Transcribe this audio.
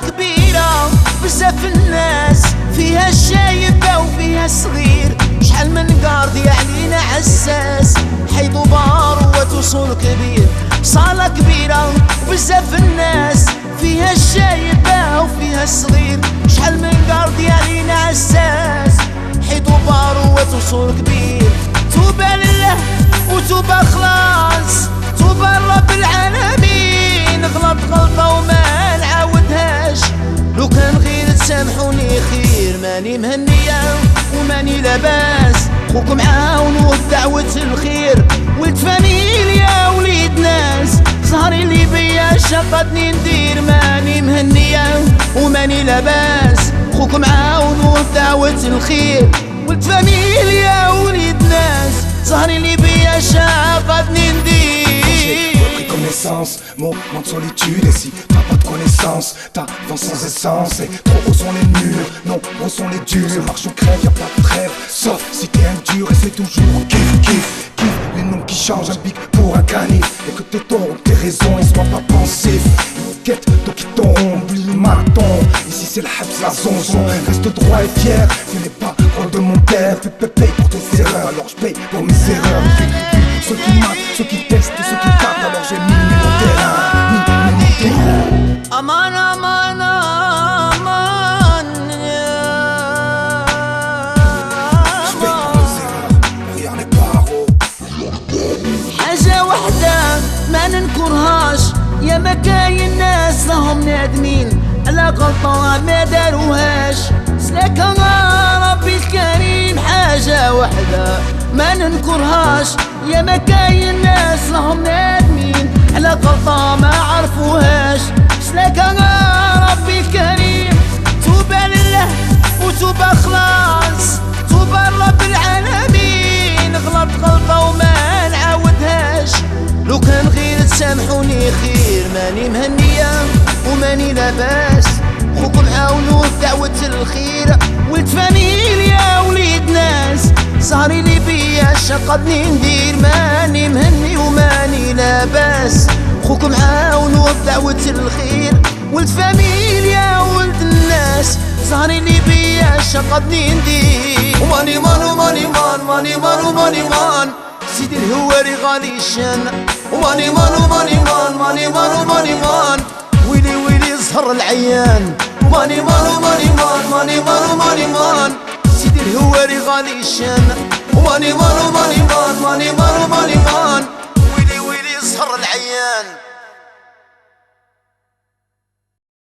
كبيرة بزاف الناس فيها الشايبة وفيها الصغير، شحال من قاردي علينا عساس، حيط وبار وتصول كبير. صالة كبيرة بزاف الناس فيها الشايبة وفيها الصغير، شحال من قاردي علينا عساس، حيط وبار وتصول كبير. توبة لله وتوبة خلاص، توبة رب العالمين، غلط غلطة وما نعاودهاش، لو كان غير تسامحوني خير. ماني مهنية وماني لاباس، خوكم عاونوا بدعوة الخير، ولد فاميليا وليد ناس، زهري اللي بيا شقدني ندير. ماني مهنية وماني لاباس، خوكم عاونوا بدعوة الخير، ولد فاميليا وليد ناس، زهري اللي بيا شقدني ندير. Connaissance, moment de solitude. Et si t'as pas de connaissance, t'avances sans essence. Et trop hauts sont les murs, non, gros sont les durs. Marche ou crève, y'a pas de trêve, sauf si t'es un dur. Et c'est toujours kiff, kiff, kiff. Les noms qui changent, un pic pour un canif. Et que tes torts, tes raisons, ils soient pas pensifs. Quête, toi qui tombe, oublie le marathon. Ici c'est le habs, la zonzon. Reste droit et fier, ce n'est pas rôle de mon père. Paye pour tes erreurs, alors je paye pour mes erreurs. Ceux qui matent, ceux qui testent, ceux qui tapent, alors j'ai mis mon terrain, mis mon terrain. Aman aman aman, je paye pour mes erreurs, rien n'est paro. حاجة وحدة ما ننكرهاش، يا ما كاين ناس راهم نادمين على غلطة ما داروهاش، سلاكها ربي الكريم. حاجة وحدة ما ننكرهاش، يا ما كاين ناس راهم نادمين على غلطة ما عرفوهاش، سلاكها ربي الكريم. توبة لله وتوبة خلاص، توبة رب العالمين، غلط غلطة وما نعاودهاش، لو كان غير تسامحوني خير. ماني مهنية وماني لاباس، خوكم عاونوا بدعوة الخير، ولد فاميليا وليد ناس، زهري اللي بيا شقدني ندير. ماني مهني وماني لاباس، خوكم عاونوا بدعوة الخير، ولد فاميليا ولد الناس، زهري اللي بيا شقدني ندير. ماني مان وماني مان، ماني مان وماني مان، سيدي الهواري غالي الشان. ماني مان وماني مان، ماني مان وماني مان، ويلي ويلي زهر العيان. ماني مان وماني مان، ماني مان وماني مان، سيدي الهواري غالي الشان. ماني مان وماني مان، ماني مان وماني مان، ويلي ويلي زهر العيان.